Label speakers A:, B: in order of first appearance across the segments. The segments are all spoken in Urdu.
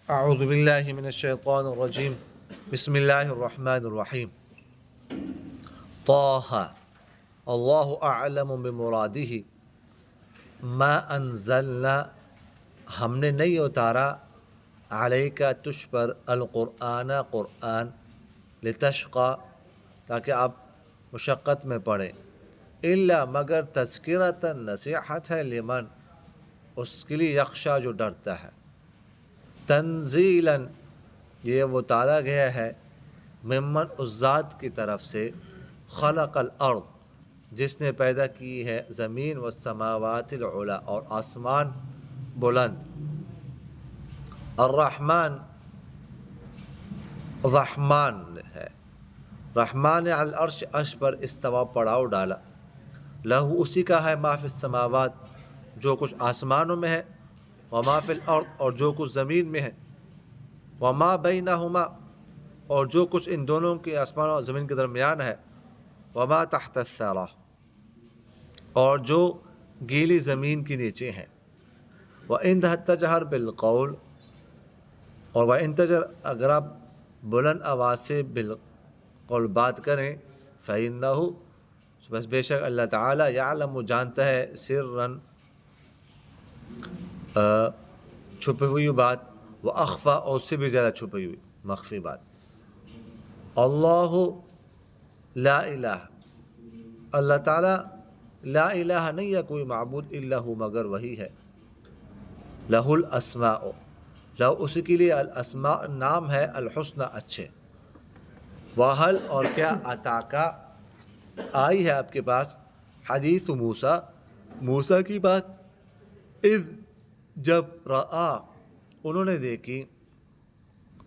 A: اعوذ باللہ من الشیطان الرجیم بسم اللہ الرحمن الرحیم طه اللہ اعلم بمرادہ ما انزلنا ہم نے نہیں اتارا علیک تجھ پر القرآن قرآن لتشقى تاکہ آپ مشقت میں پڑھیں الا مگر تذکرۃ نصیحت ہے لمن اس کے لیے یخشا جو ڈرتا ہے تنزیلاً یہ وہ اتارا گیا ہے ممن اس ذات کی طرف سے خلق الارض جس نے پیدا کی ہے زمین والسماوات العلی اور آسمان بلند الرحمن رحمان ہے رحمان علی العرش عرش پر استوا پڑاؤ ڈالا لہو اسی کا ہے ما فی السماوات جو کچھ آسمانوں میں ہے وما فی الارض اور جو کچھ زمین میں ہے وما بینہما اور جو کچھ ان دونوں کے آسمان اور زمین کے درمیان ہے وما تحت الثری اور جو گیلی زمین کے نیچے ہیں وَإِن تَجْهَرْ بِالْقَوْلِ اور وَإِن تَجْهَرْ اگر آپ بلند آواز سے بالقول بات کریں فَإِنَّهُ بس بے شک اللہ تعالیٰ یعلم جانتا ہے سرًا چھپی ہوئی بات وَأَخْفَى اور اس سے بھی زیادہ چھپی ہوئی مخفی بات اللہ لا الہ اللہ تعالیٰ لا الہ نہیں ہے کوئی معبود الا ہو مگر وہی ہے لہ الاسماء لہ اسی کے لیے الاسماء نام ہے الحسنى اچھے وحل اور کیا اتاکا آئی ہے آپ کے پاس حدیث موسیٰ موسیٰ کی بات اذ جب رآ انہوں نے دیکھی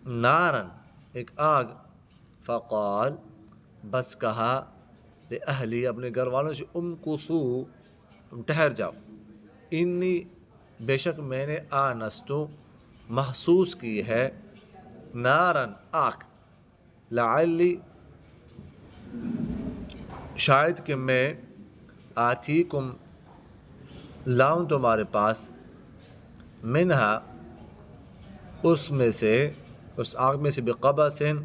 A: نارن ایک آگ فقال بس کہا اہلی اپنے گھر والوں سے امکثو تم ٹھہر جاؤ انی بے شک میں نے آنستو محسوس کی ہے نارن آگ لعلی شاید کہ میں آتیکم لاؤں تمہارے پاس منہا اس میں سے اس آگ میں سے بقبسن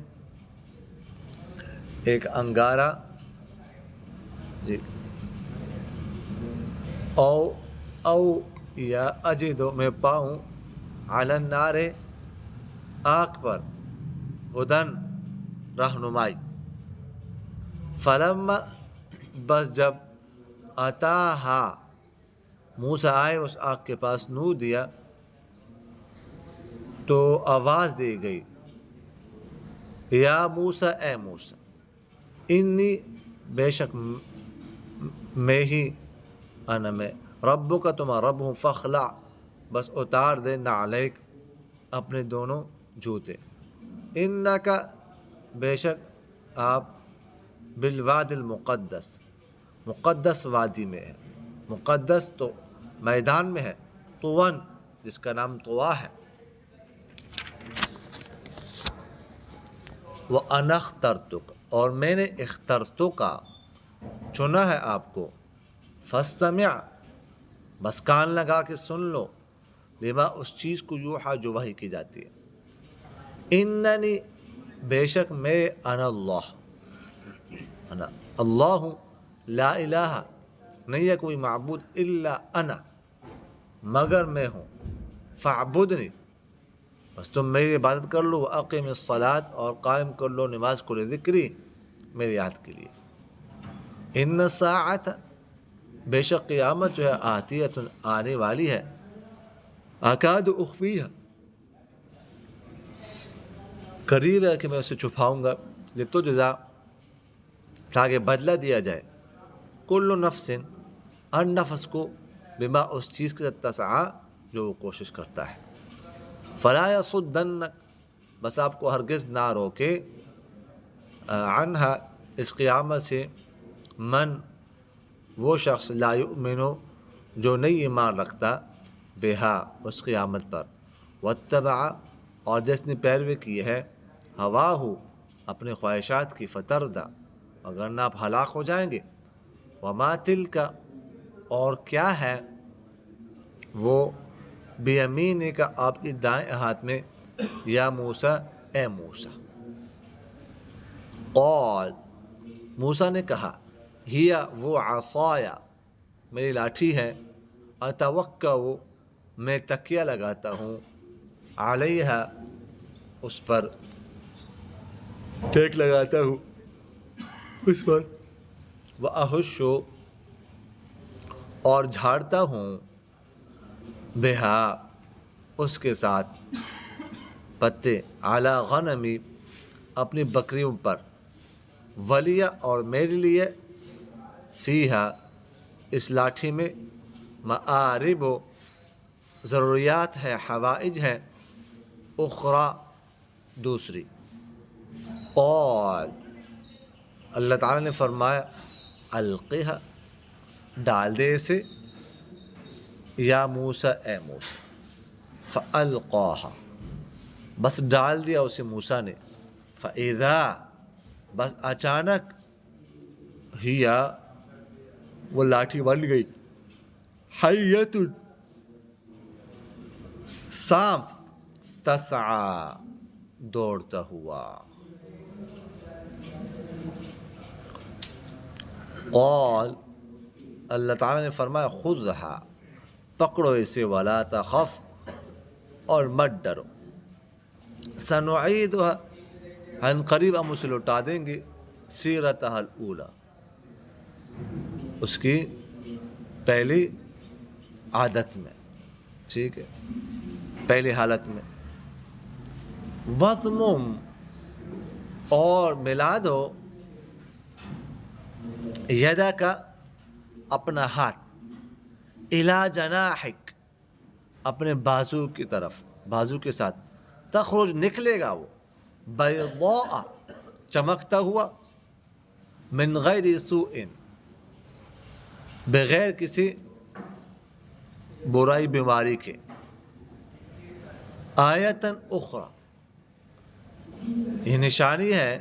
A: ایک انگارہ جی او یا اجدو میں پاؤں علی النار آگ پر ہدن رہنمائی فلما بس جب اتاہا موسیٰ آئے اس آگ کے پاس نو دیا تو آواز دی گئی یا موسیٰ اے موسیٰ انی بے شک میں ہی انا میں ربو کا تمہارا رب ہوں فخلع بس اتار دے نعلیک اپنے دونوں جوتے انکا بے شک آپ بالواد المقدس مقدس وادی میں ہے مقدس تو میدان میں ہے طوً جس کا نام طوا ہے وَأَنَا اخْتَرْتُكَ اور میں نے اخترتک چنا ہے آپ کو فَاسْتَمِعْ بس کان لگا کے سن لو لما اس چیز کو یوحا جو وحی کی جاتی ہے اننی بے شک میں انا اللہ ہوں لا الہ نہیں ہے کوئی معبود الا انا مگر میں ہوں فاعبدنی بس تم میری عبادت کر لو اقیم الصلاۃ اور قائم کر لو نماز کو ذکری میری یاد کے لیے ان الساعۃ بے شک قیامت جو ہے آتیۃ آنے والی ہے اکاد اخفیہا قریب ہے کہ میں اسے چھپاؤں گا لتجزا تاکہ بدلہ دیا جائے کل نفس ہر نفس کو بما اس چیز کے تسعی جو وہ کوشش کرتا ہے فلا یصدنک بس آپ کو ہرگز نہ روکے عنہا اس قیامت سے من وہ شخص لا یؤمن جو نہیں ایمان رکھتا بہا اس قیامت پر واتبع اور جس نے پیروی کی ہے ہواہ اپنے خواہشات کی فتردہ اگر آپ ہلاک ہو جائیں گے وما تلک اور کیا ہے وہ بیمین کا آپ کی دائیں ہاتھ میں یا موسیٰ اے موسیٰ. قال موسیٰ نے کہا ہیا وہ عصایا میری لاٹھی ہے، اتوکا میں تکیہ لگاتا ہوں، علیہا اس پر ٹیک لگاتا ہوں اس پر، وأحش اور جھاڑتا ہوں، بہا اس کے ساتھ، پتے، علی غنمی اپنی بکریوں پر، ولیہ اور میرے لیے، فیہا اس لاٹھی میں، مآرب و ضروریات ہے، حوائج ہے، اخرى دوسری. قال اللہ تعالیٰ نے فرمایا القیہا ڈال دے اسے، یا موسیٰ اے موسیٰ. فالقاہا بس ڈال دیا اسے موسیٰ نے، فاذا بس اچانک، ہیا وہ لاٹھی بن گئی، حیۃ سانپ، تسعی دوڑتا ہوا. قال اللہ تعالیٰ نے فرمایا خذھا پکڑو اسے، ولا تخف اور مت ڈرو، سنعیدها ان قریب ہم اسے لوٹا دیں گے، سیرتها الاولی اس کی پہلی عادت میں، ٹھیک ہے، پہلی حالت میں. وَضْمُمْ اور ملا دو، یدا کا اپنا ہاتھ، الی جناحک اپنے بازو کی طرف، بازو کے ساتھ، تخرج نکلے گا وہ، بیضاء چمکتا ہوا، من غیر سوء بغیر کسی برائی بیماری کے، آیتن اخرى یہ نشانی ہے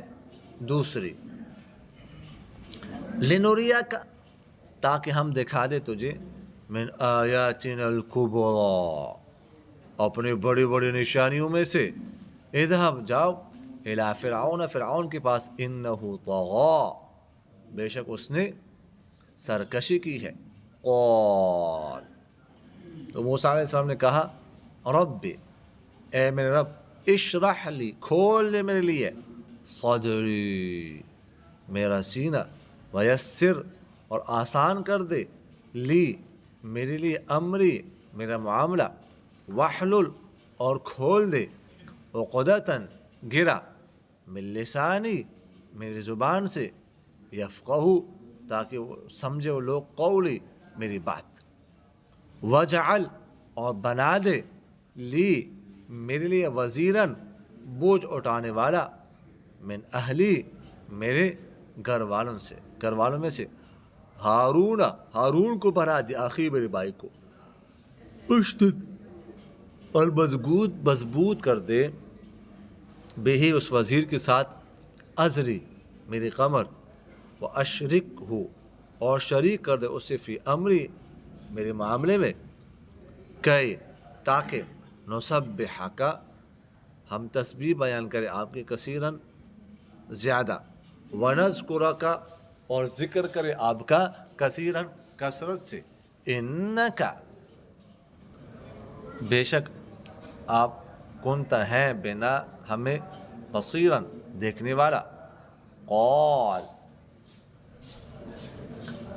A: دوسری، لنوریا کا تاکہ ہم دکھا دے تجھے، من آیاتنا الکبریٰ اپنی بڑی بڑی نشانیوں میں سے، اذهب جاؤ، الی فرعون فرعون کے پاس، انہ طغی بے شک اس نے سرکشی کی ہے. قال تو موسیٰ علیہ السلام نے کہا رب اے میرے رب، اشرح لی کھول دے میرے لیے، صدری میرا سینہ، ویسر اور آسان کر دے، لی میرے لیے، امری میرا معاملہ، واحلل اور کھول دے، عقدۃً گرا، من لسانی میری زبان سے، یفقہوا تاکہ وہ سمجھے وہ لوگ، قولی میری بات، وجعل اور بنا دے، لی میرے لیے، وزیراً بوجھ اٹھانے والا، من اہلی میرے گھر والوں سے، گھر والوں میں سے، ہارون ہارون کو بنا دے، آخی میرے بھائی کو، اشدد اور مضبوط کر دے، بہی اس وزیر کے ساتھ، ازری میری کمر، وہ اشرک ہو اور شریک کر دے اسے، فی امری میرے معاملے میں، کہ تاکہ نسبحک ہم تسبیح بیان کریں آپ کے، کثیراً زیادہ، ونذکرک اور ذکر کرے آپ کا، کثیراً کثرت سے، انک بے شک آپ، کنت ہیں بنا ہمیں، بصیراً دیکھنے والا. قال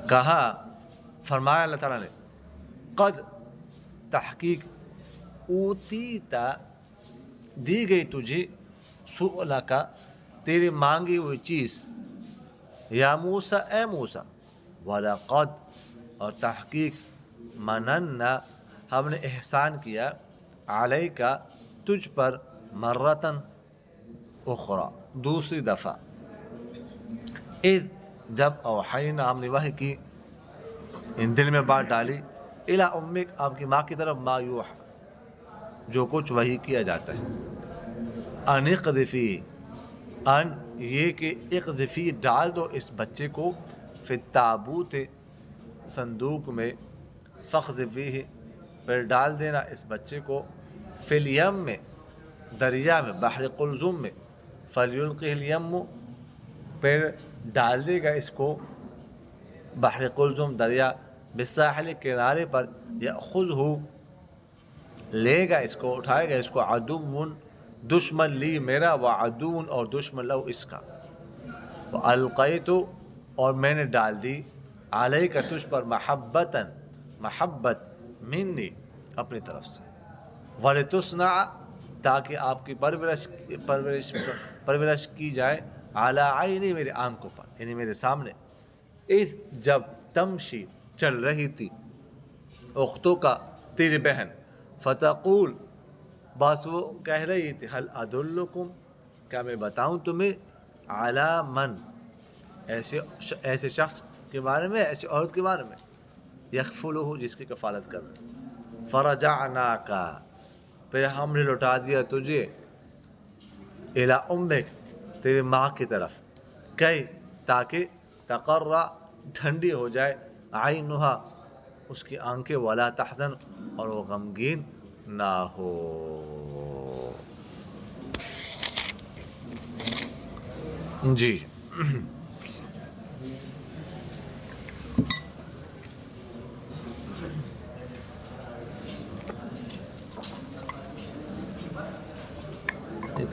A: کہا، فرمایا اللہ تعالیٰ نے، قد تحقیق، اوتیتا دی گئی تجھے، سؤلک تیری مانگی ہوئی چیز، یا موسیٰ اے موسیٰ، وَلَقَدْ اور تحقیق، مننا ہم نے احسان کیا، علیک تجھ پر، مرتن اخرى دوسری دفعہ، اذ جب، اوحینا ہم نے وحی کی، ان دل میں بات ڈالی، الی امک آپ کی ماں کی طرف، ما یوحی جو کچھ وحی کیا جاتا ہے، ان اقذفی ان یہ کہ، اقذفی ڈال دو اس بچے کو، فی التابوت صندوق میں، فاقذفیہ پھر ڈال دینا اس بچے کو، فی الیم میں دریا میں، بحر قلزم میں، فلیلقہ الیم، پھر ڈال دے گا اس کو بحر قلزم دریا، بالساحل کنارے پر، یأخذہ لے گا اس کو، اٹھائے گا اس کو، عدو دشمن لی میرا، وعدو اور دشمن لو اس کا، والقیت اور میں نے ڈال دی، علیک تجھ پر، محبتاً محبت، منی اپنی طرف سے، ولتصنع تاکہ آپ کی پرورش کی جائے، علی عینی میرے آنکھوں پر، یعنی میرے سامنے، اذ جب تمشی چل رہی تھی، اختوں کا تیری بہن، فتقول بس وہ کہہ رہی تھی، هل ادلکم کیا میں بتاؤں تمہیں، علی من ایسے شخص کے بارے میں، ایسے عورت کے بارے میں، یکفلہ جس کی کفالت کر، فرجعناک پھر ہم نے لوٹا دیا تجھے، الی امک تیری ماں کی طرف، کئی تاکہ تقر ٹھنڈی ہو جائے، عینہا اس کی آنکھیں، ولا تحزن اور وہ غمگین نہ ہو۔ جی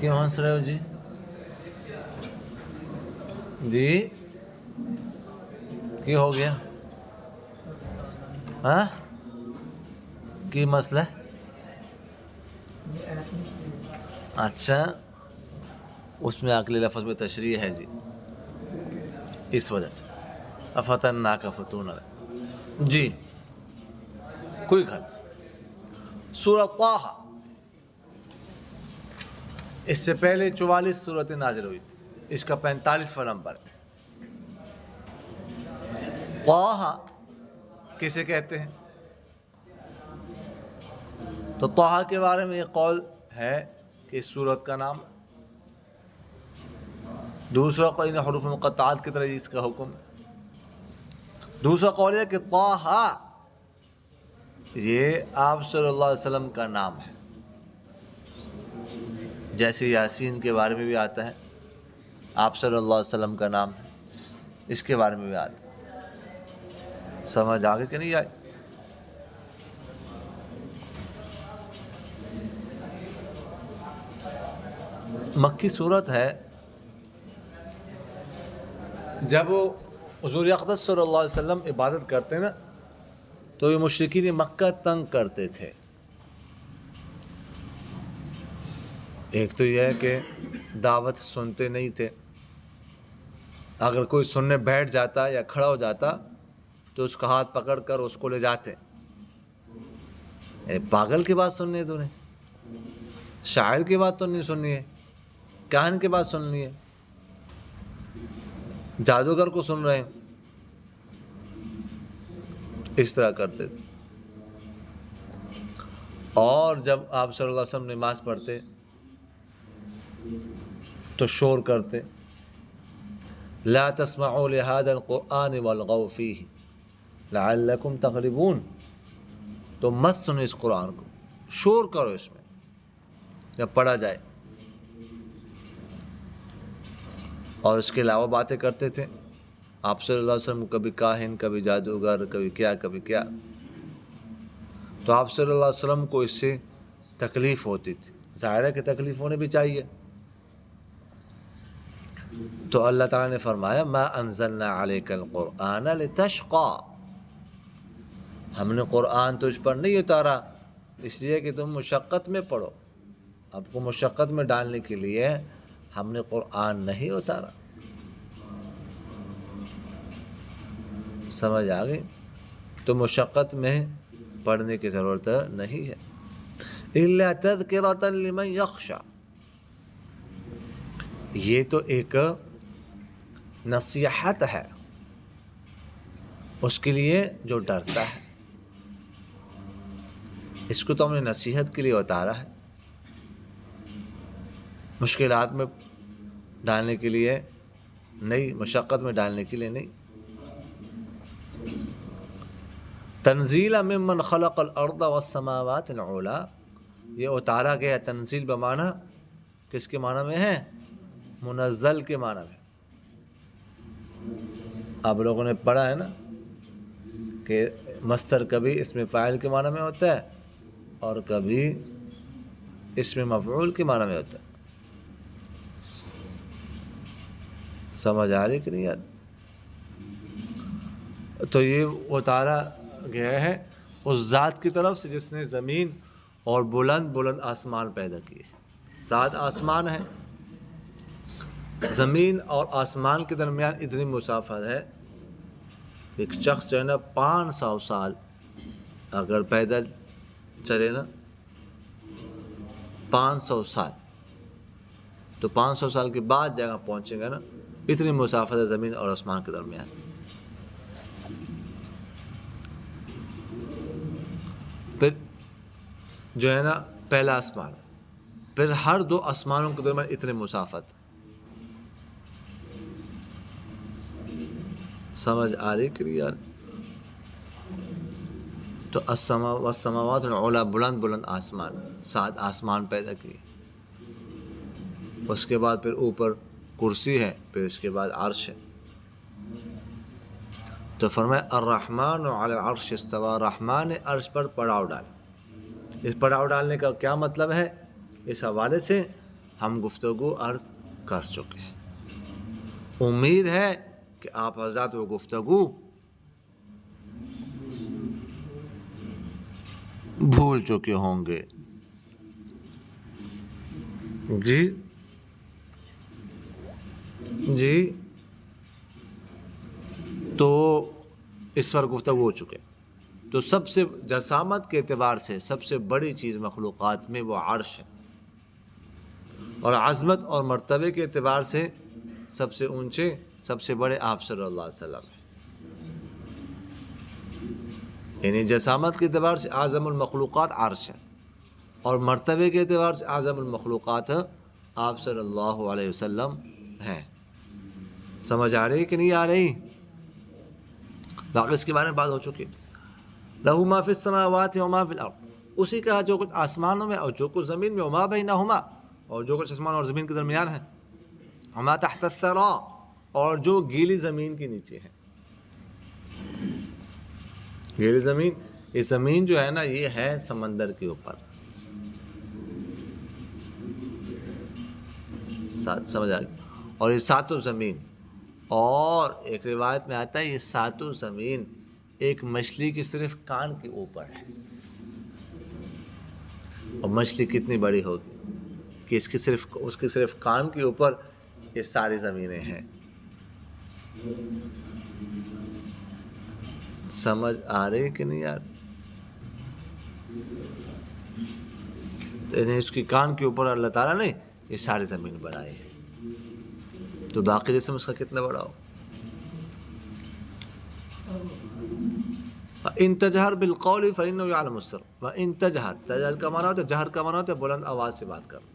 A: کیوں ہنس رہے ہو جی؟ جی کی ہو گیا؟ ہاں کی مسئلہ ہے؟ اچھا اس میں اگلے لفظ میں تشریح ہے جی، اس وجہ سے افتناک فتونا، جی کوئی گھر۔ سورہ طٰہٰ اس سے پہلے 44 صورتیں نازل ہوئی تھی، اس کا 45واں نمبر ہے۔ طٰہٰ کسے کہتے ہیں؟ تو طٰہٰ کے بارے میں یہ قول ہے کہ اس سورت کا نام، دوسرا قول ان حروف مقطعات کی طرح اس کا حکم، دوسرا قول ہے کہ طٰہٰ یہ آپ صلی اللہ علیہ وسلم کا نام ہے، جیسے یاسین کے بارے میں بھی آتا ہے آپ صلی اللہ علیہ وسلم کا نام ہے، اس کے بارے میں بھی آتا ہے۔ سمجھ آگے کہ نہیں آئی؟ مکی صورت ہے۔ جب حضور اقدس صلی اللہ علیہ وسلم عبادت کرتے نا تو یہ مشرکین مکہ تنگ کرتے تھے۔ ایک تو یہ ہے کہ دعوت سنتے نہیں تھے، اگر کوئی سننے بیٹھ جاتا یا کھڑا ہو جاتا تو اس کا ہاتھ پکڑ کر اس کو لے جاتے، پاگل کی بات سننی ہے تو نہیں، شاعر کی بات تو نہیں سننی ہے، کاہن کی بات سننی ہے، جادوگر کو سن رہے ہیں، اس طرح کرتے تھے۔ اور جب آپ صلی اللہ علیہ وسلم نماز پڑھتے تو شور کرتے، لا تسمعوا لهذا القرآن والغوا فيه لعلكم تغلبون، تو مت سنو اس قرآن کو، شور کرو اس میں جب پڑھا جائے، اور اس کے علاوہ باتیں کرتے تھے آپ صلی اللہ علیہ وسلم، کبھی کاہن، کبھی جادوگر، کبھی کیا کبھی کیا، تو آپ صلی اللہ علیہ وسلم کو اس سے تکلیف ہوتی تھی، ظاہر ہے کہ تکلیف ہونے بھی چاہیے۔ تو اللہ تعالیٰ نے فرمایا ما انزلنا علیک القرآن لتشقی، ہم نے قرآن تجھ پر نہیں اتارا اس لیے کہ تم مشقت میں پڑھو، آپ کو مشقت میں ڈالنے کے لیے ہم نے قرآن نہیں اتارا۔ سمجھ آ گئی؟ تو مشقت میں پڑھنے کی ضرورت نہیں ہے۔ الا تذکرۃ لمن یخشی، یہ تو ایک نصیحت ہے اس کے لیے جو ڈرتا ہے، اس کو تو ہم نے نصیحت کے لیے اتارا ہے، مشکلات میں ڈالنے کے لیے نہیں، مشقت میں ڈالنے کے لیے نہیں۔ تنزیلا ممن خلق الارض والسماوات العلی، یہ اتارا گیا، تنزیل بمانا کس کے معنی میں ہے؟ منزل کے معنی میں۔ آپ لوگوں نے پڑھا ہے نا کہ مصدر کبھی اسم فاعل کے معنی میں ہوتا ہے اور کبھی اسم مفعول کے معنی میں ہوتا ہے۔ سمجھ آ رہی کہ نہیں یار؟ تو یہ اتارا گیا ہے اس ذات کی طرف سے جس نے زمین اور بلند بلند آسمان پیدا کیے۔ 7 آسمان ہیں، زمین اور آسمان کے درمیان اتنی مسافت ہے، ایک شخص جو ہے نا 500 سال اگر پیدل چلے نا، 500 سال، تو 500 سال کے بعد جگہ پہنچے گا نا، اتنی مسافت ہے زمین اور آسمان کے درمیان۔ پھر جو ہے نا پہلا آسمان، پھر ہر 2 آسمانوں کے درمیان اتنی مسافت۔ سمجھ آ رہی کہ یار؟ تو السماوات العلی، بلند بلند آسمان، 7 آسمان پیدا کیے، اس کے بعد پھر اوپر کرسی ہے، پھر اس کے بعد عرش ہے۔ تو فرمایا الرحمن علی العرش استوى، رحمان نے عرش پر پڑاؤ ڈالا۔ اس پڑاؤ ڈالنے کا کیا مطلب ہے؟ اس حوالے سے ہم گفتگو عرض کر چکے ہیں۔ امید ہے کہ آپ حضرات وہ گفتگو بھول چکے ہوں گے۔ جی تو اس پر گفتگو ہو چکے۔ تو سب سے جسامت کے اعتبار سے سب سے بڑی چیز مخلوقات میں وہ عرش ہے، اور عظمت اور مرتبے کے اعتبار سے سب سے اونچے، سب سے بڑے آپ صلی اللہ علیہ وسلم ہیں۔ یعنی جسامت کے اعتبار سے اعظم المخلوقات عرش ہے، اور مرتبے کے اعتبار سے اعظم المخلوقات آپ صلی اللہ علیہ وسلم ہیں۔ سمجھ آ رہی کہ نہیں آ رہی؟ باقی اس کے بارے میں بات ہو چکی۔ لہو ما فی السماوات وما فی الارض، اسی کا جو کچھ آسمانوں میں اور جو کچھ زمین میں، وما بینہما، اور جو کچھ آسمان اور زمین کے درمیان ہے، وما تحت الثری، اور جو گیلی زمین کے نیچے ہے۔ گیلی زمین، یہ زمین جو ہے نا یہ ہے سمندر کے اوپر۔ سمجھ آ گئی؟ اور یہ 7 زمین، اور ایک روایت میں آتا ہے یہ 7 زمین ایک مچھلی کی صرف کان کے اوپر ہے۔ اور مچھلی کتنی بڑی ہوگی کہ اس کی صرف کان کے اوپر یہ ساری زمینیں ہیں۔ سمجھ آ رہی کہ نہیں یار؟ اس کی کان کے اوپر اللہ تعالیٰ نے یہ ساری زمین بنائی ہے، تو باقی جسم اس کا کتنا بڑا ہو۔ ان تجہر بالقول فإنه يعلم السر، وان تجہر کا معنی ہوتا ہے، جہر کا معنی ہوتا ہے بلند آواز سے بات کرنا۔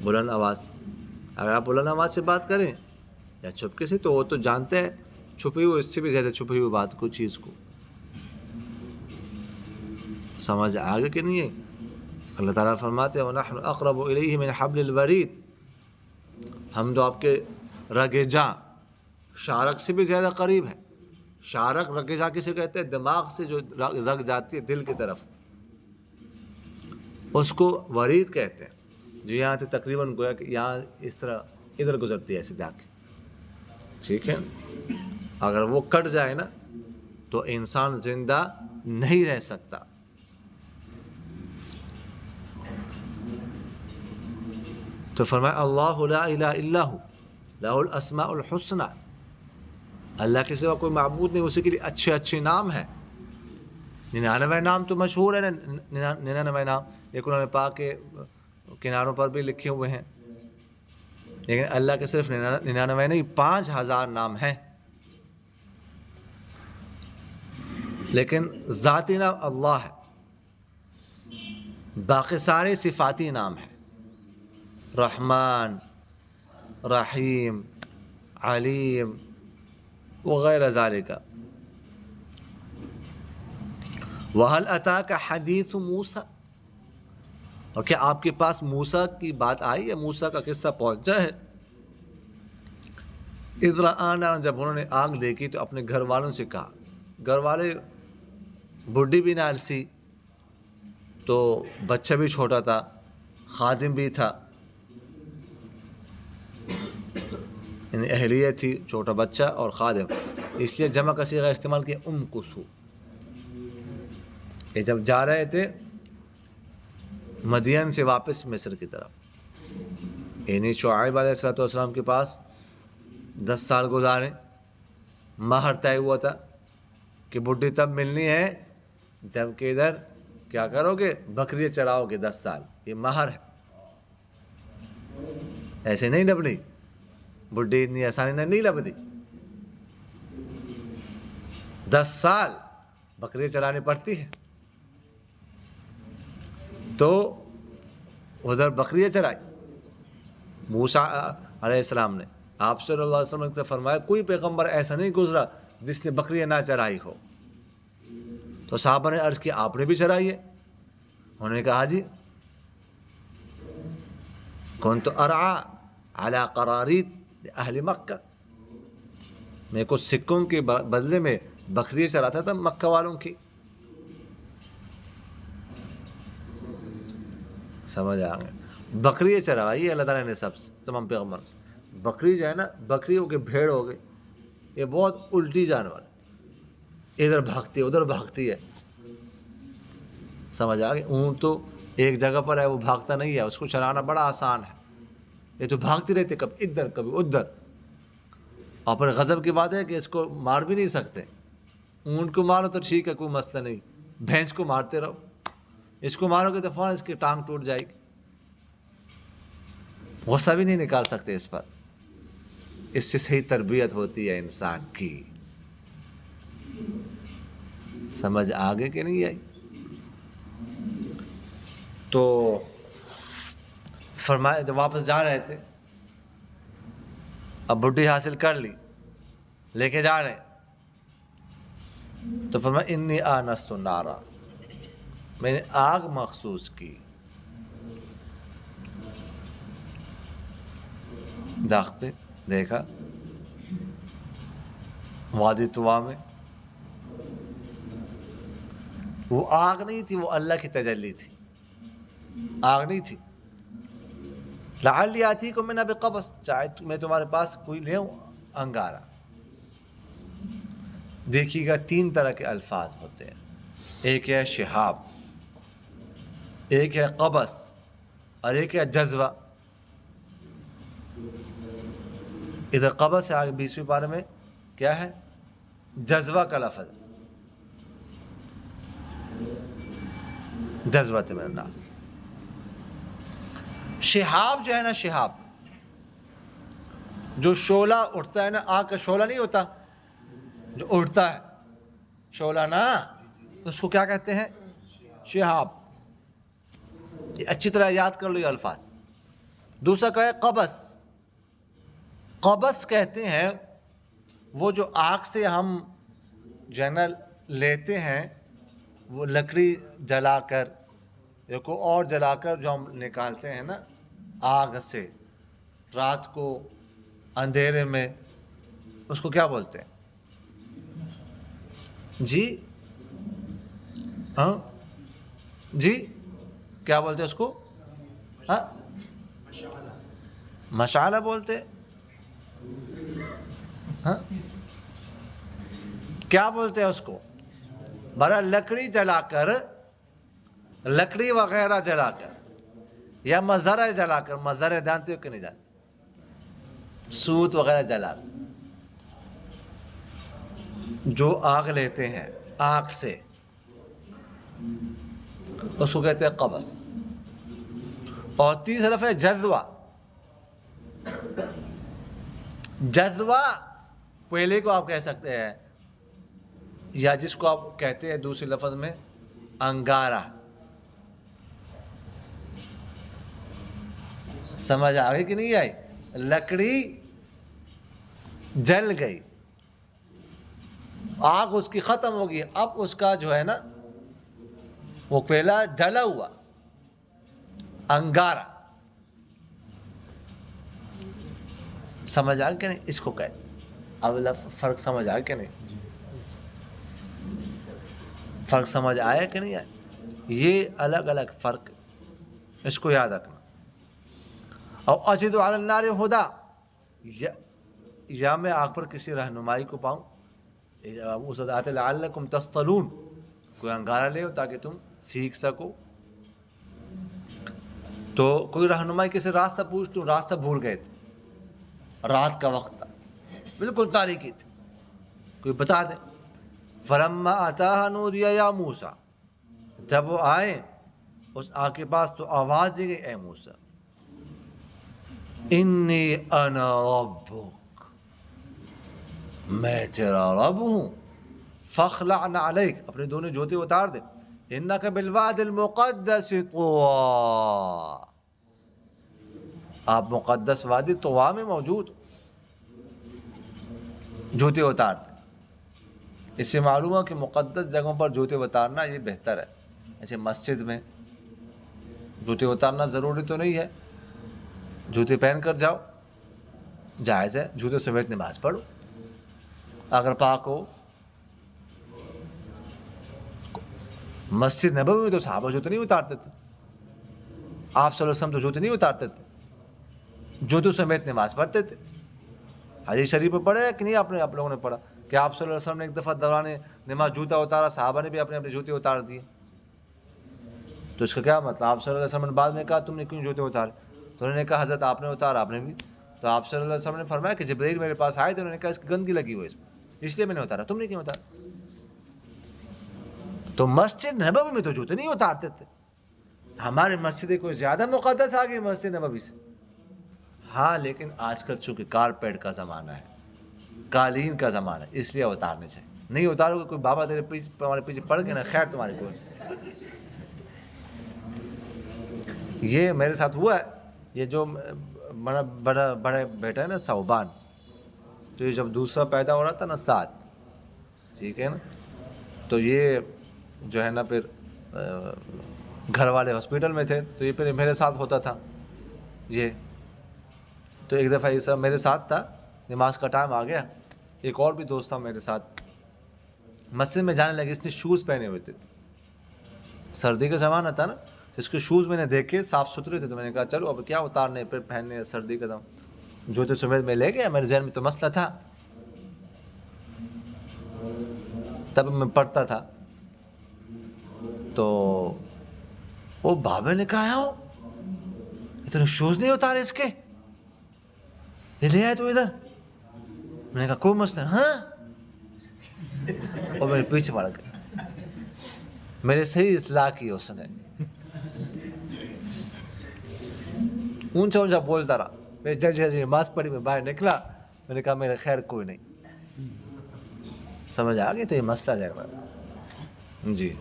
A: بلند آواز، اگر آپ بلند آواز سے بات کریں یا چھپکے سے، تو وہ تو جانتے ہیں چھپی ہوئی، اس سے بھی زیادہ چھپی ہوئی بات کو، چیز کو۔ سمجھ آگے کہ نہیں ہے؟ اللہ تعالیٰ فرماتے ہیں وَنَحْنُ أَقْرَبُ إِلَيْهِ مِنْ حَبْلِ الْوَرِيدِ، ہم تو آپ کے رگ جاں، شارک سے بھی زیادہ قریب ہے۔ شارک رگ جاں کسے کہتے ہیں؟ دماغ سے جو رگ جاتی ہے دل کی طرف، اس کو ورید کہتے ہیں، جو یہاں سے تقریباً گویا کہ یہاں اس طرح ادھر گزرتی ہے ایسے جا کے، ٹھیک ہے؟ اگر وہ کٹ جائے نا تو انسان زندہ نہیں رہ سکتا۔ تو فرمایا اللہ لا الہ الا ہو لہ الاسماء الحسنى، اللہ کے سوا کوئی معبود نہیں، اسی کے لیے اچھے اچھے نام ہیں۔ 99 نام تو مشہور ہے، 99 نام، لیکن انہوں نے پاک کے کناروں پر بھی لکھے ہوئے ہیں، لیکن اللہ کے صرف 99 نہیں 5000 نام ہیں، لیکن ذاتی نام اللہ ہے، باقی سارے صفاتی نام ہیں، رحمان، رحیم، علیم وغیرہ ذالک۔ وَهَلْ أَتَاكَ حَدِيثُ مُوسَى، اور کیا آپ کے پاس موسیٰ کی بات آئی ہے؟ موسیٰ کا قصہ پہنچا ہے؟ اِذْ رَأَىٰ نَارًا، جب انہوں نے آگ دیکھی تو اپنے گھر والوں سے کہا، گھر والے بڈھی بھی نہ سی، تو بچہ بھی چھوٹا تھا، خادم بھی تھا، یعنی اہلیہ تھی، چھوٹا بچہ اور خادم، اس لیے جمع کا صیغہ استعمال کیا امکثوا۔ یہ جب جا رہے تھے مدین سے واپس مصر کی طرف، یعنی شعیب علیہ السلام کے پاس 10 سال گزارے، مہر طے ہوا تھا کہ بڈھی تب ملنی ہے جب کہ ادھر کیا کرو گے، بکریاں چراؤ گے 10 سال، یہ مہر ہے، ایسے نہیں لبنی بڈھی، اتنی آسانی نہیں لبدی، 10 سال بکریاں چرانی پڑتی ہے، تو ادھر بکریاں چرائی موسیٰ علیہ السلام نے۔ آپ صلی اللہ علیہ وسلم نے فرمایا کوئی پیغمبر ایسا نہیں گزرا جس نے بکریاں نہ چرائی ہو۔ تو صحابہ نے عرض کیا آپ نے بھی چرائی ہے؟ انہوں نے کہا جی، كنت ارعى على قراريط اہل مکہ، میں کچھ سکوں کے بدلے میں بکریاں چراتا تھا مکہ والوں کی۔ سمجھ آ گئے؟ بکریاں چروائی اللہ تعالیٰ نے سب تمام پیغمبر۔ بکری جو ہے نا، بکری ہو کے بھیڑ ہو گئی، یہ بہت الٹی جانور ہے، ادھر بھاگتی ہے ادھر بھاگتی ہے، سمجھ آ گئی؟ اونٹ تو ایک جگہ پر ہے، وہ بھاگتا نہیں ہے، اس کو چلانا بڑا آسان ہے، یہ تو بھاگتی رہتی، کبھی ادھر کبھی ادھر۔ اور پھر غضب کی بات ہے کہ اس کو مار بھی نہیں سکتے، اونٹ کو مارو تو ٹھیک ہے کوئی مسئلہ نہیں، بھینس کو مارتے رہو، اس کو مارو گے تو فوراً اس کی ٹانگ ٹوٹ جائے گی، غصہ بھی نہیں نکال سکتے اس پر۔ اس سے صحیح تربیت ہوتی ہے انسان کی۔ سمجھ آگے کہ نہیں آئی؟ تو فرمایا جب واپس جا رہے تھے، اب بڈھی حاصل کر لی، لے کے جا رہے، تو فرمایا انی آنست نارا، میں نے آگ مخصوص کی، داختے دیکھا وادی طوا میں، وہ آگ نہیں تھی، وہ اللہ کی تجلی تھی، آگ نہیں تھی۔ لعلی آتیکم منھا بقبس، چاہے میں تمہارے پاس کوئی لے آؤں انگارہ۔ دیکھیے گا 3 طرح کے الفاظ ہوتے ہیں، ایک ہے شہاب، ایک ہے قبس، اور ایک ہے جذبہ۔ ادھر قبس ہے، آگے 20ویں پارے میں کیا ہے؟ جذبہ کا لفظ، جذبۃ من النار۔ شہاب جو ہے نا، شہاب جو شعلہ اٹھتا ہے نا، آگ کا شعلہ نہیں ہوتا جو اٹھتا ہے، شعلہ نا، اس کو کیا کہتے ہیں؟ شہاب۔ یہ اچھی طرح یاد کر لو یہ الفاظ۔ دوسرا کیا ہے؟ قبس۔ قبس کہتے ہیں وہ جو آگ سے ہم جو ہے نا لیتے ہیں، وہ لکڑی جلا کر یا کوئی اور جلا کر جو ہم نکالتے ہیں نا آگ سے رات کو اندھیرے میں، اس کو کیا بولتے ہیں؟ جی ہاں جی کیا بولتے ہیں اس کو؟ ہاں مشعلہ بولتے، ہاں کیا بولتے ہیں اس کو؟ برا لکڑی جلا کر، لکڑی وغیرہ جلا کر یا مزرع جلا کر، مزرع جانتے ہو کہ نہیں جانتے؟ سوت وغیرہ جلا کر جو آگ لیتے ہیں آگ سے، اس کو کہتے ہیں قبس۔ اور تیسرا لفظ ہے جذوہ۔ جذوہ پہلے کو آپ کہہ سکتے ہیں، یا جس کو آپ کہتے ہیں دوسرے لفظ میں انگارہ۔ سمجھ آ گئی کہ نہیں آئی؟ لکڑی جل گئی، آگ اس کی ختم ہوگی، اب اس کا جو ہے نا وہ پہلا جلا ہوا انگارہ. سمجھ آ کہ نہیں اس کو کہ اب فرق سمجھ آیا کہ نہیں؟ فرق سمجھ آیا کہ نہیں آیا؟ یہ الگ الگ فرق، اس کو یاد رکھنا. اور اجد علی النار ہدا، یا میں آگ پر کسی رہنمائی کو پاؤں. اس آتے لعلکم تصطلون، کوئی انگارہ لے ہو تاکہ تم سیکھ سکو. تو کوئی رہنمائی کسی راستہ پوچھ لوں، راستہ بھول گئے تھے، رات کا وقت تھا، بالکل تاریکی تھی، کوئی بتا دے. فلما اتاها نودی یا موسیٰ، جب وہ آئے اس آگ کے پاس تو آواز دی گئی اے موسیٰ انی انا ربک، میں تیرا رب ہوں. فاخلعن علیک، اپنے دونوں جوتے اتار دے. انک بالواد المقدس طویٰ، آپ مقدس وادی طویٰ میں موجود. جوتے اتار دے. اس سے معلوم ہے کہ مقدس جگہوں پر جوتے اتارنا یہ بہتر ہے. ایسے مسجد میں جوتے اتارنا ضروری تو نہیں ہے، جوتے پہن کر جاؤ، جائز ہے. جوتے سمیت نماز پڑھو اگر پاک ہو. مسجد نبوی میں تو صحابہ جوتے نہیں اتارتے تھے، آپ صلی اللہ علیہ وسلم تو جوتے نہیں اتارتے تھے، جوتوں سمیت نماز پڑھتے تھے. حدیث شریف میں پڑھا ہے کہ نہیں آپ لوگوں نے پڑھا کہ آپ صلی اللہ علیہ وسلم نے ایک دفعہ دوران نماز جوتا اتارا، صحابہ نے بھی اپنے اپنے جوتے اتار دیے. تو اس کا کیا مطلب؟ آپ صلی اللہ علیہ وسلم نے بعد میں کہا تم نے کیوں جوتے اتارے؟ تو انہوں نے کہا حضرت آپ نے اتارا، آپ نے بھی. تو آپ صلی اللہ علیہ وسلم نے فرمایا کہ جبرائیل میرے پاس آئے تو انہوں نے کہا اس کی گندگی لگی ہوئی اس میں، اس لیے میں نے اتارا، تم نے کیوں اتارا؟ تو مسجد نبوی میں تو جوتے نہیں اتارتے تھے. ہمارے مسجد کوئی زیادہ مقدس آ گئی مسجد نبوی سے. ہاں لیکن آج کل چونکہ کارپیٹ کا زمانہ ہے، قالین کا زمانہ ہے، اس لیے اتارنے چاہیے. نہیں اتارو گے کوئی بابا تیرے پیچھے تمہارے پیچھے پڑ گئے نا، خیر تمہاری کوئی. یہ میرے ساتھ ہوا ہے. یہ جو بڑا بیٹا ہے نا صوبان، تو یہ جب دوسرا پیدا ہو رہا تھا نا سعد، ٹھیک ہے نا، تو یہ جو ہے نا پھر گھر والے ہاسپٹل میں تھے تو یہ پھر میرے ساتھ ہوتا تھا. یہ تو ایک دفعہ یہ سب میرے ساتھ تھا، نماز کا ٹائم آ گیا، ایک اور بھی دوست تھا میرے ساتھ، مسجد میں جانے لگے. اس نے شوز پہنے ہوئے تھے، سردی کا زمانہ تھا نا، تو اس کے شوز میں نے دیکھے صاف ستھرے تھے. تو میں نے کہا چلو اب کیا اتارنے پھر پہننے، سردی کا دم جوتے سمیت میں لے گیا. میرے ذہن میں تو مسئلہ تھا، تب میں پڑھتا تھا. تو وہ بابے نے کہا ہو اتنے شوز نہیں اتارے اس کے، یہ لے آئے تو ادھر. میں نے کہا کوئی مسئلہ، ہاں. اور میرے پیچھے پڑ گئے، میرے صحیح اصلاح کی اس نے. اونچا اونچا بولتا رہا. میں جلدی نماز پڑھی، میں باہر نکلا، میں نے کہا میرے خیر کوئی نہیں. سمجھ آ گئی؟ تو یہ مسئلہ جائے گا جی.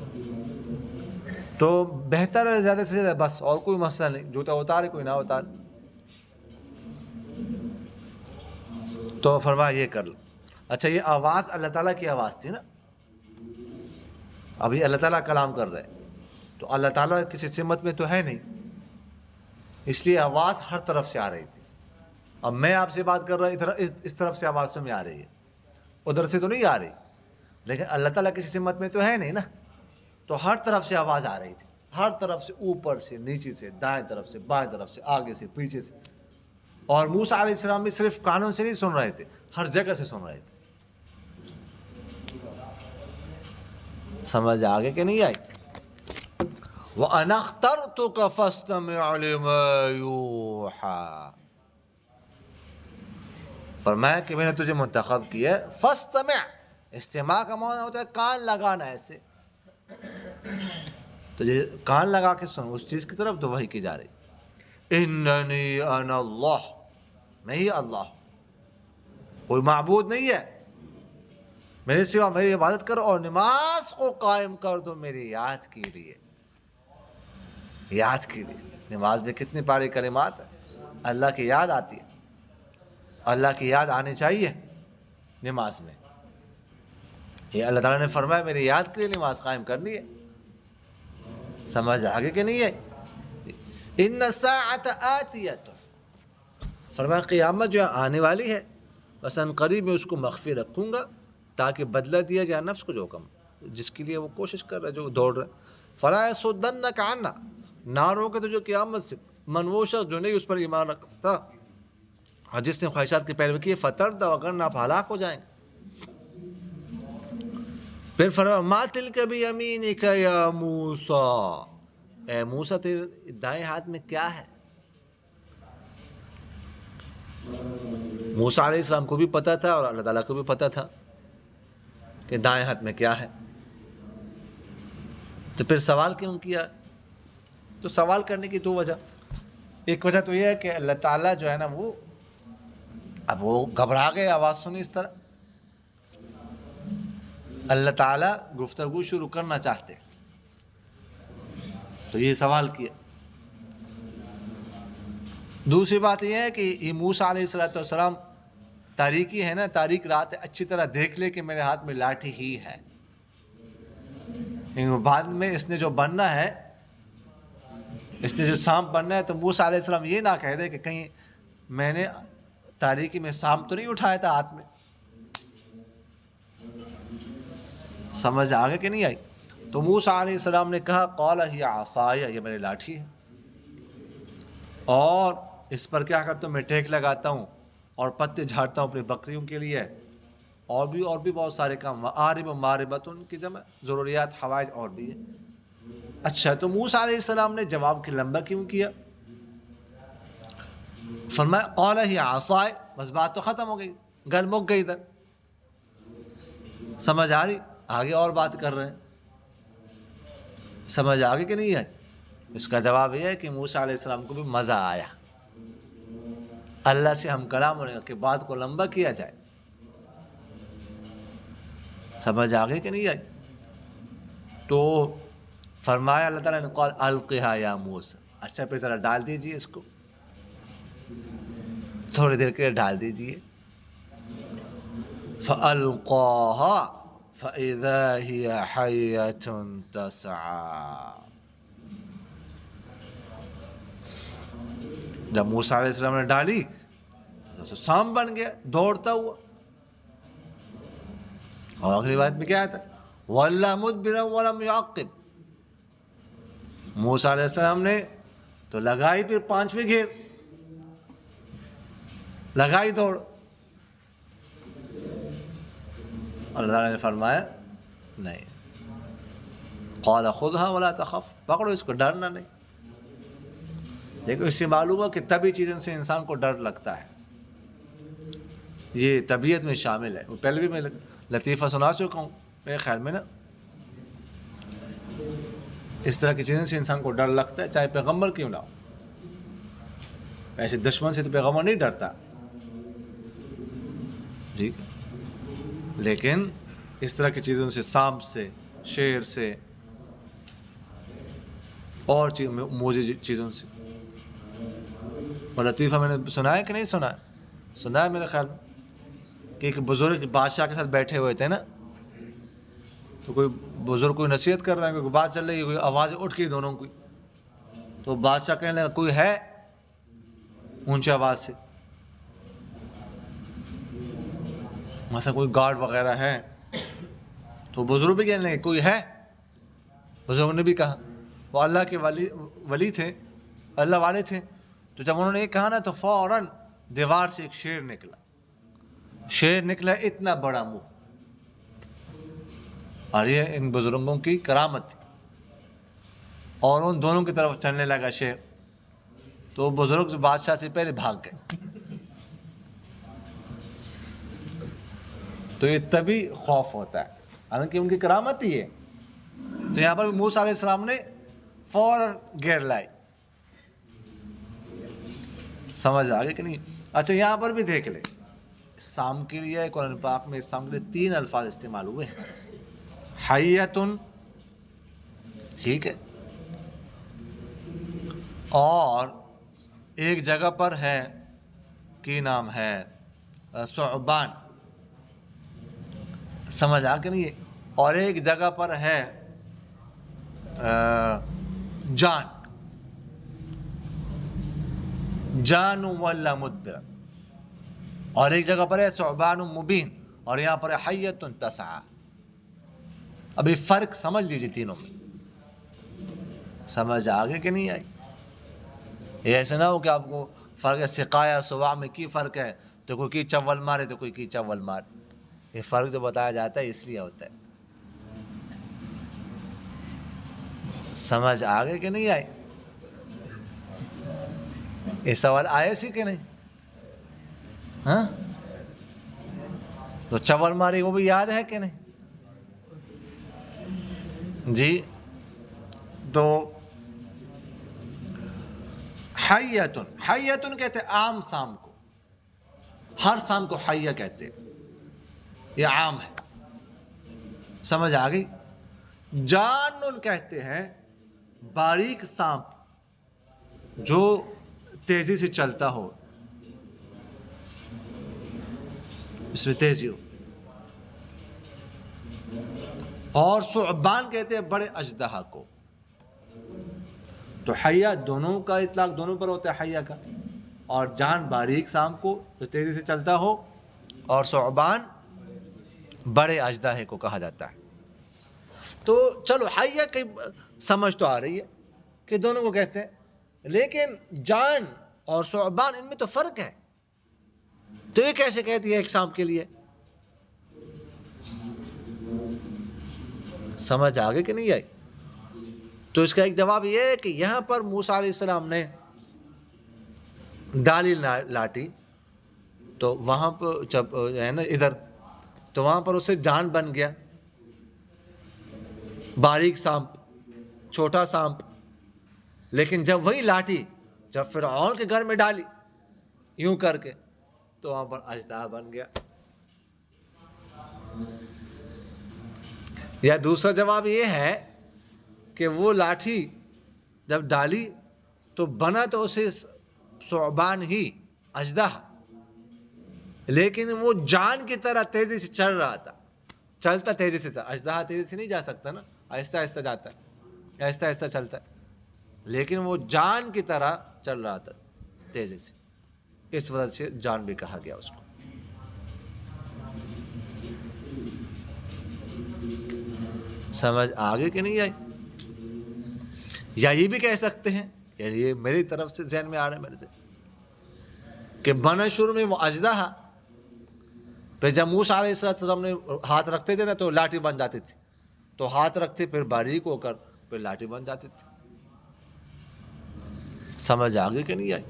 A: تو بہتر ہے زیادہ سے زیادہ، بس اور کوئی مسئلہ نہیں. جوتا اتارے کوئی نہ اتارے. تو فرمایا یہ کر لو. اچھا یہ آواز اللہ تعالیٰ کی آواز تھی نا، ابھی اللہ تعالیٰ کلام کر رہے، تو اللہ تعالیٰ کسی سمت میں تو ہے نہیں، اس لیے آواز ہر طرف سے آ رہی تھی. اب میں آپ سے بات کر رہا ہوں، اس طرف سے آواز تمہیں آ رہی ہے، ادھر سے تو نہیں آ رہی. لیکن اللہ تعالیٰ کسی سمت میں تو ہے نہیں نا، تو ہر طرف سے آواز آ رہی تھی، ہر طرف سے، اوپر سے، نیچے سے، دائیں طرف سے، بائیں طرف سے، آگے سے، پیچھے سے. اور موسیٰ علیہ السلام بھی صرف کانوں سے نہیں سن رہے تھے، ہر جگہ سے سن رہے تھے. سمجھ آگے کہ نہیں آئی؟ وَأَنَا اخْتَرْتُكَ فَاسْتَمِعْ لِمَا يُوحَىٰ، فرمایا کہ میں نے تجھے منتخب کیا ہے. فَاسْتَمِعْ، استماع کا معنی ہوتا ہے کان لگانا. ایسے تجھے کان لگا کے سن اس چیز کی طرف تو وحی کی جا رہی. اِنَّنِي أَنَا اللَّهُ، میں ہی اللہ ہوں، کوئی معبود نہیں ہے میرے سوا. میری عبادت کرو اور نماز کو قائم کر دو میری یاد کے لیے. یاد کے لیے نماز میں کتنی پیاری کلمات ہیں. اللہ کی یاد آتی ہے، اللہ کی یاد آنی چاہیے نماز میں. یہ اللہ تعالیٰ نے فرمایا میری یاد کے لیے نماز قائم کرنی ہے. سمجھ آگے کہ نہیں ہے؟ ان الساعۃ آتیۃ، فرمایا قیامت جو ہے آنے والی ہے، بس ان قریب میں اس کو مخفی رکھوں گا تاکہ بدلہ دیا جائے نفس کو جو کم جس کے لیے وہ کوشش کر رہا ہے، جو دوڑ رہا ہے۔ فلا یصدنک عنا، نہ روکے تو جو قیامت سے، من وہ شخص جو نہیں اس پر ایمان رکھتا اور جس نے خواہشات کی پیروی کی، فتردہ، وگرنہ آپ ہلاک ہو جائیں گے۔ پھر فرمایا ما تلک بیمینک یا موسیٰ، اے موسیٰ تیرے دائیں ہاتھ میں کیا ہے؟ موسیٰ علیہ السلام کو بھی پتہ تھا اور اللہ تعالیٰ کو بھی پتہ تھا کہ دائیں ہاتھ میں کیا ہے، تو پھر سوال کیوں کیا؟ تو سوال کرنے کی دو وجہ، ایک وجہ تو یہ ہے کہ اللہ تعالیٰ جو ہے نا وہ اب وہ گھبرا گئے، آواز سنی اس طرح، اللہ تعالیٰ گفتگو شروع کرنا چاہتے تو یہ سوال کیا۔ دوسری بات یہ ہے کہ یہ موسیٰ علیہ السلام تاریکی ہے نا، تاریک رات ہے، اچھی طرح دیکھ لے کہ میرے ہاتھ میں لاٹھی ہی ہے، بعد میں اس نے جو بننا ہے، اس نے جو سانپ بننا ہے، تو موسیٰ علیہ السلام یہ نہ کہہ دے کہ کہیں میں نے تاریکی میں سانپ تو نہیں اٹھایا تھا ہاتھ میں۔ سمجھ آگے کہ نہیں آئی؟ تو موسیٰ علیہ السلام نے کہا قال ہی عصای، یہ میری لاٹھی ہے، اور اس پر کیا کرتا ہوں میں ٹیک لگاتا ہوں اور پتے جھاڑتا ہوں اپنی بکریوں کے لیے، اور بھی بہت سارے کام، معارب و معربت ان کی جمع، ضروریات حوائج اور بھی ہے۔ اچھا، تو موسیٰ علیہ السلام نے جواب کی لمبا کیوں کیا؟ فرمایا قال ہی عصای، بس بات تو ختم ہو گئی، گل مک گئی ادھر۔ سمجھ آ رہی؟ آگے اور بات کر رہے ہیں، سمجھ آگے کہ نہیں ہے؟ اس کا جواب یہ ہے کہ موسیٰ علیہ السلام کو بھی مزہ آیا، اللہ سے ہم کلام ہونے کہ بات کو لمبا کیا جائے۔ سمجھ آگے کہ نہیں آئی؟ تو فرمایا اللہ تعالیٰ نے قال القھا یا موسیٰ، اچھا پھر ذرا ڈال دیجئے اس کو، تھوڑی دیر کے لیے ڈال دیجئے۔ فَأَلْقَاهَا فَإِذَا هِيَ حَيَّةٌ تَسْعَىٰ، جب موسیٰ علیہ السلام نے ڈالی تو سانپ بن گیا دوڑتا ہوا۔ اور آخری بات میں کیا تھا؟ وَلَّا مُدْبِرًا وَلَمْ يُعَقِّبْ، موسیٰ علیہ السلام نے تو لگائی پھر پانچویں گھیر، لگائی دوڑ۔ اللہ تعالیٰ نے فرمایا نہیں، قال خذها ولا تخف، پکڑو اس کو، ڈرنا نہیں۔ دیکھو اس سے معلوم ہو کہ طبی چیزوں سے انسان کو ڈر لگتا ہے، یہ طبیعت میں شامل ہے۔ وہ پہلے بھی میں لطیفہ سنا چکا ہوں میرے خیال میں نا، اس طرح کی چیزوں سے انسان کو ڈر لگتا ہے، چاہے پیغمبر کیوں نہ ہو۔ ایسے دشمن سے تو پیغمبر نہیں ڈرتا، ٹھیک ہے، لیکن اس طرح کی چیزوں سے، سانپ سے، شیر سے اور موذی چیزوں سے۔ اور لطیفہ میں نے سنا ہے کہ نہیں سنا ہے؟ سنا ہے میرے خیال میں کہ ایک بزرگ بادشاہ کے ساتھ بیٹھے ہوئے تھے نا، تو کوئی بزرگ کوئی نصیحت کر رہا ہے، کوئی بات چل رہی ہے، کوئی آوازیں اٹھ گئی دونوں کی، تو بادشاہ کہنے لگا کوئی ہے، اونچی آواز سے، مثلا کوئی گارڈ وغیرہ ہے، تو بزرگ بھی کہنے لگے کوئی ہے، بزرگ نے بھی کہا، وہ اللہ کے ولی تھے، اللہ والے تھے، تو جب انہوں نے یہ کہا نا تو فوراً دیوار سے ایک شیر نکلا، شیر نکلا اتنا بڑا منہ، اور یہ ان بزرگوں کی کرامت تھی، اور ان دونوں کی طرف چلنے لگا شیر، تو بزرگ بادشاہ سے پہلے بھاگ گئے۔ تو یہ تبھی خوف ہوتا ہے، حالانکہ ان کی کرامت ہی ہے۔ تو یہاں پر موسیٰ علیہ السلام نے فوراً گیڑ لائی، سمجھ آگے کہ نہیں؟ اچھا یہاں پر بھی دیکھ لیں، سام کے لیے قرآن پاک میں سام کے لیے 3 الفاظ استعمال ہوئے ہیں، حیتن، ٹھیک ہے، اور ایک جگہ پر ہے کی نام ہے ثعبان، سمجھ آ کے نہیں ہے، اور ایک جگہ پر ہے جان۔ جان ولا مدبر، اور ایک جگہ پر ہے ثعبان مبین، اور یہاں پر ہے حیۃ تسعی۔ ابھی فرق سمجھ لیجیے تینوں میں، سمجھ آگے کہ نہیں آئی؟ یہ ایسا نہ ہو کہ آپ کو فرق سقایا سوا میں کی فرق ہے، تو کوئی کی چول مارے تو کوئی کی چول مارے۔ یہ فرق جو بتایا جاتا ہے اس لیے ہوتا ہے۔ سمجھ آگے کہ نہیں آئی؟ یہ سوال آئے سی کہ نہیں؟ ہاں، تو چول ماری وہ بھی یاد ہے کہ نہیں؟ جی، تو حیتن، حیتن کہتے ہیں عام سام کو، ہر سام کو حیہ کہتے ہیں، یہ عام ہے، سمجھ آ گئی؟ جانن کہتے ہیں باریک سانپ جو تیزی سے چلتا ہو، اس میں تیزی ہو، اور ثعبان کہتے ہیں بڑے اژدہا کو۔ تو حیہ دونوں کا اطلاق دونوں پر ہوتا ہے، حیہ کا، اور جان باریک سانپ کو جو تیزی سے چلتا ہو، اور ثعبان بڑے اژدہے کو کہا جاتا ہے۔ تو چلو حیہ کی سمجھ تو آ رہی ہے کہ دونوں کو کہتے ہیں، لیکن جان اور ثعبان ان میں تو فرق ہے، تو یہ کیسے کہتی ہے ایک سانپ کے لیے؟ سمجھ آگے کہ نہیں آئی؟ تو اس کا ایک جواب یہ ہے کہ یہاں پر موسیٰ علیہ السلام نے ڈالی لاٹھی، تو وہاں پر جب ہے نا ادھر، تو وہاں پر اسے جان بن گیا، باریک سانپ، چھوٹا سانپ، لیکن جب وہی لاٹھی جب فرعون کے گھر میں ڈالی یوں کر کے، تو وہاں پر اژدہا بن گیا۔ یا دوسرا جواب یہ ہے کہ وہ لاٹھی جب ڈالی تو بنا تو اسے ثعبان ہی، اژدہا، لیکن وہ جان کی طرح تیزی سے چل رہا تھا، چلتا تیزی سے، اژدہا تیزی سے نہیں جا سکتا نا، آہستہ آہستہ جاتا ہے، آہستہ آہستہ چلتا ہے، لیکن وہ جان کی طرح چل رہا تھا تیزی سے، اس وجہ سے جان بھی کہا گیا اس کو۔ سمجھ آگے کہ نہیں آئی؟ یا یہ بھی کہہ سکتے ہیں، یعنی یہ میری طرف سے ذہن میں آ رہا ہے میرے سے، کہ بنا شروع میں وہ اژدہا، پھر جب موسیٰ علیہ السلام نے ہاتھ رکھتے تھے نا تو لاٹھی بن جاتی تھی، تو ہاتھ رکھتے پھر باریک ہو کر پھر لاٹھی بن جاتی تھی۔ سمجھ آگے کہ نہیں آئی؟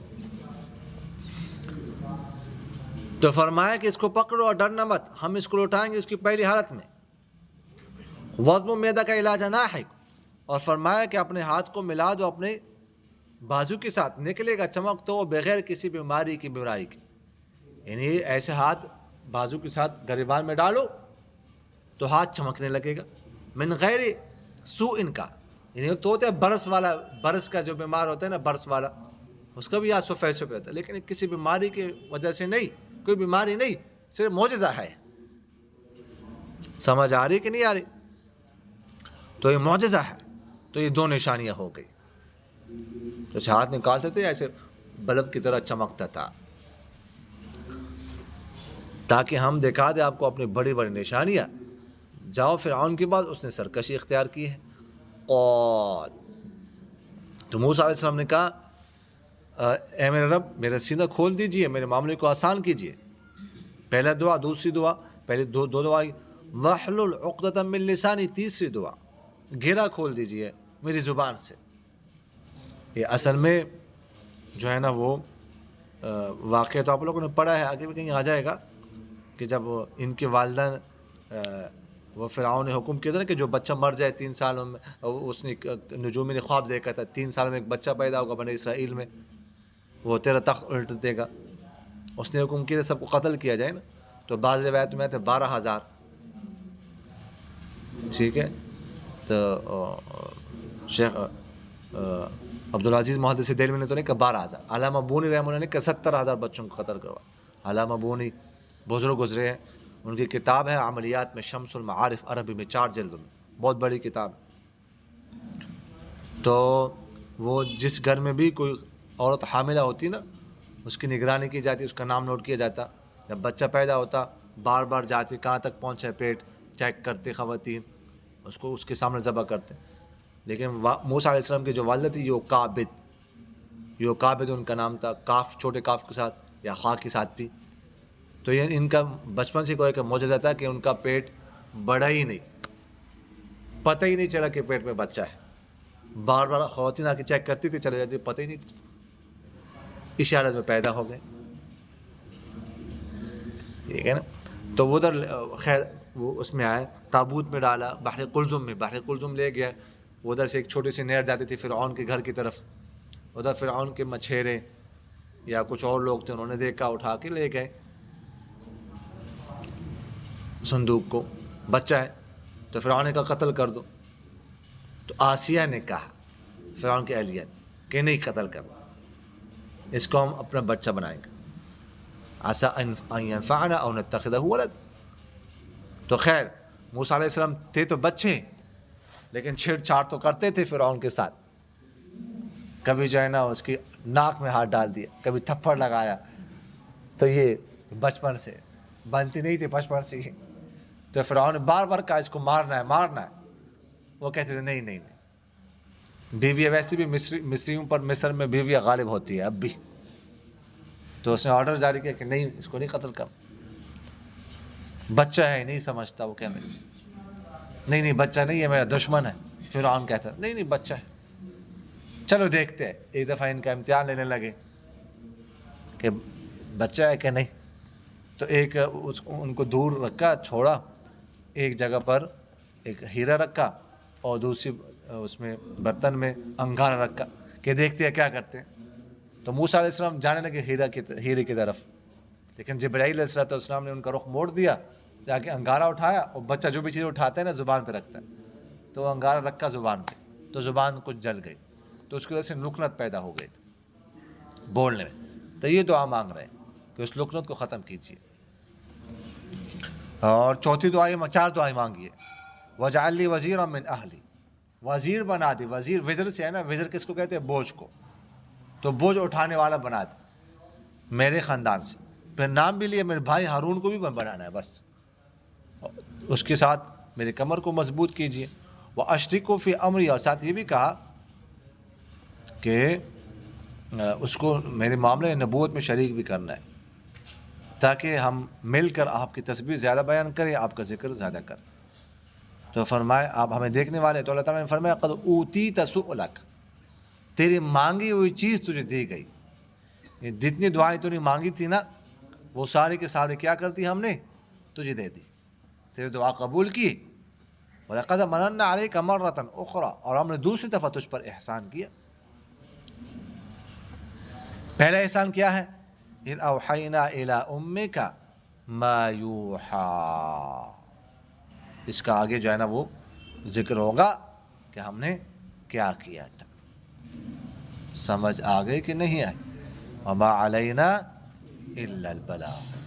A: تو فرمایا کہ اس کو پکڑو اور ڈرنا مت، ہم اس کو لوٹائیں گے اس کی پہلی حالت میں۔ وضم میدا کا علاج ناحک، اور فرمایا کہ اپنے ہاتھ کو ملا دو اپنے بازو کے ساتھ، نکلے گا چمک تو بغیر کسی بیماری کی برائی کے، یعنی ایسے ہاتھ بازو کے ساتھ گریبان میں ڈالو تو ہاتھ چمکنے لگے گا، من غیر سوء کا، یعنی ایک تو ہوتا ہے برس والا، برس کا جو بیمار ہوتا ہے نا برس والا، اس کا بھی ہاتھ سفید پہ ہوتا ہے، لیکن کسی بیماری کی وجہ سے نہیں، کوئی بیماری نہیں، صرف معجزہ ہے۔ سمجھ آ رہی کہ نہیں آ رہی؟ تو یہ معجزہ ہے، تو یہ دو نشانیاں ہو گئی، تو ہاتھ نکالتے تھے ایسے بلب کی طرح چمکتا تھا، تاکہ ہم دکھا دیں آپ کو اپنی بڑی بڑی نشانیاں۔ جاؤ فرعون کے بعد اس نے سرکشی اختیار کی ہے، اور تو موسیٰ علیہ السلام نے کہا اے میرے رب میرا سینہ کھول دیجئے، میرے معاملے کو آسان کیجئے۔ پہلا دعا، دوسری دعا، پہلے دو دعا، وَاحْلُلْ عُقْدَةً مِّن لِّسَانِي، تیسری دعا گھیرا کھول دیجئے میری زبان سے۔ یہ اصل میں جو ہے نا وہ واقعہ تو آپ لوگوں نے پڑھا ہے، آگے بھی کہیں آ جائے گا، کہ جب ان کے والدین وہ فرعون نے حکم کیا تھا کہ جو بچہ مر جائے 3 سالوں میں، اس نے نجومی نے خواب دیکھا تھا 3 سال میں ایک بچہ پیدا ہوگا بنی اسرائیل میں، وہ تیرا تخت الٹ دے گا، اس نے حکم کیا تھا سب کو قتل کیا جائے نا، تو بعض روایت میں آتے 12,000، ٹھیک ہے، تو شیخ عبدالعزیز محدث دہلوی نے تو نہیں کہا 12,000، علامہ بونی رحمہ اللہ نے کہا 70,000 بچوں کو قتل کروا۔ علامہ بونی بزرگ گزرے ہیں، ان کی کتاب ہے عملیات میں شمس المعارف، عربی میں 4 جلد میں، بہت بڑی کتاب۔ تو وہ جس گھر میں بھی کوئی عورت حاملہ ہوتی نا، اس کی نگرانی کی جاتی، اس کا نام نوٹ کیا جاتا. جب بچہ پیدا ہوتا بار بار جاتے کہاں تک پہنچا ہے پیٹ چیک کرتے خواتین، اس کو اس کے سامنے ذبح کرتے. لیکن موسیٰ علیہ السلام کی جو والدہ تھی یوکابد ان کا نام تھا، کاف چھوٹے کاف کے ساتھ یا خا کے ساتھ بھی. تو یہ ان کا بچپن سے کوئی معجزہ تھا کہ ان کا پیٹ بڑھا ہی نہیں، پتہ ہی نہیں چلا کہ پیٹ میں بچہ ہے. بار بار خواتین آ کے چیک کرتی تھی، چلے جاتی، پتہ ہی نہیں تھا. اسی حالت میں پیدا ہو گئے. ٹھیک ہے نا. تو وہ ادھر خیر وہ اس میں آئے، تابوت میں ڈالا، بحر قلزم لے گیا. ادھر سے ایک چھوٹی سی نہر جاتی تھی فرعون کے گھر کی طرف. ادھر فرعون کے مچھیرے یا کچھ اور لوگ تھے، انہوں نے دیکھا، اٹھا کے لے گئے صندوق کو. بچہ ہے تو فرعون نے کہا قتل کر دو. تو آسیہ نے کہا، فرعون کے اہلیہ نے، کہ نہیں قتل کرنا، اس کو ہم اپنا بچہ بنائیں گے، عسیٰ ان ینفعنا او نتخذہ ولد. تو خیر موسیٰ علیہ السلام تھے تو بچے، لیکن چھیڑ چھاڑ تو کرتے تھے فرعون کے ساتھ. کبھی جو ہے نا اس کی ناک میں ہاتھ ڈال دیا، کبھی تھپڑ لگایا. تو یہ بچپن سے بنتی نہیں تھی، بچپن سے ہی. تو فرعون نے بار بار کہا اس کو مارنا ہے. وہ کہتے تھے نہیں. بیویاں ویسے بھی مصریوں پر مصر میں بیویاں غالب ہوتی ہے اب بھی. تو اس نے آرڈر جاری کیا کہ نہیں، اس کو نہیں قتل کر. بچہ ہے، نہیں سمجھتا وہ، کیا نہیں بچہ نہیں ہے، میرا دشمن ہے. فرعون کہتا نہیں بچہ ہے. چلو دیکھتے ہیں. ایک دفعہ ان کا امتحان لینے لگے کہ بچہ ہے کہ نہیں. تو ایک ان کو دور رکھا، چھوڑا ایک جگہ پر، ایک ہیرا رکھا اور دوسری اس میں برتن میں انگارہ رکھا کہ دیکھتے ہیں کیا کرتے ہیں. تو موسیٰ علیہ السلام جانے لگے ہیرے کی طرف، لیکن جبرائیل علیہ السلام نے ان کا رخ موڑ دیا. جا کے انگارہ اٹھایا، اور بچہ جو بھی چیز اٹھاتا ہے نا زبان پہ رکھتا ہے، تو وہ انگارہ رکھا زبان پہ، تو زبان کچھ جل گئی. تو اس کی وجہ سے لکنت پیدا ہو گئی تھی بولنے میں. تو یہ دعا مانگ رہے ہیں کہ اس لکنت کو ختم کیجیے. اور چوتھی دعائیں، 4 دعائیں مانگیے. وَاجْعَلْ لِي وَزِيرًا مِّنْ أَهْلِي، وزیر بنا دی. وزر سے ہے نا، وزر کس کو کہتے ہیں؟ بوجھ کو. تو بوجھ اٹھانے والا بنا دی میرے خاندان سے. پھر نام بھی لیا، میرے بھائی ہارون کو بھی بنانا ہے بس. اس کے ساتھ میرے کمر کو مضبوط کیجیے. وَأَشْرِكْهُ فِي أَمْرِي، اور ساتھ یہ بھی کہا کہ اس کو میرے معاملے نبوت میں شریک بھی کرنا ہے، تاکہ ہم مل کر آپ کی تسبیح زیادہ بیان کریں، آپ کا ذکر زیادہ کریں. تو فرمائے آپ ہمیں دیکھنے والے. تو اللہ تعالیٰ نے فرمایا قد اوتیت سؤلک، تیری مانگی ہوئی چیز تجھے دی گئی. جتنی دعائیں تو نے مانگی تھی نا، وہ ساری کے سارے کیا کرتی ہم نے تجھے دے دی. تیری دعا قبول کی. وَلَقَدْ مَنَنَّا عَلَيْكَ مَرَّةً أُخْرَى، اور ہم نے دوسری دفعہ تجھ پر احسان کیا. پہلا احسان کیا ہے؟ اِذْ أَوْحَيْنَا إِلَىٰ أُمِّكَ مَا يُوحَىٰ. اس کا آگے جو ہے نا وہ ذکر ہوگا کہ ہم نے کیا کیا تھا. سمجھ آ گئی کہ نہیں آئی؟ وَمَا عَلَيْنَا إِلَّا الْبَلَاغُ.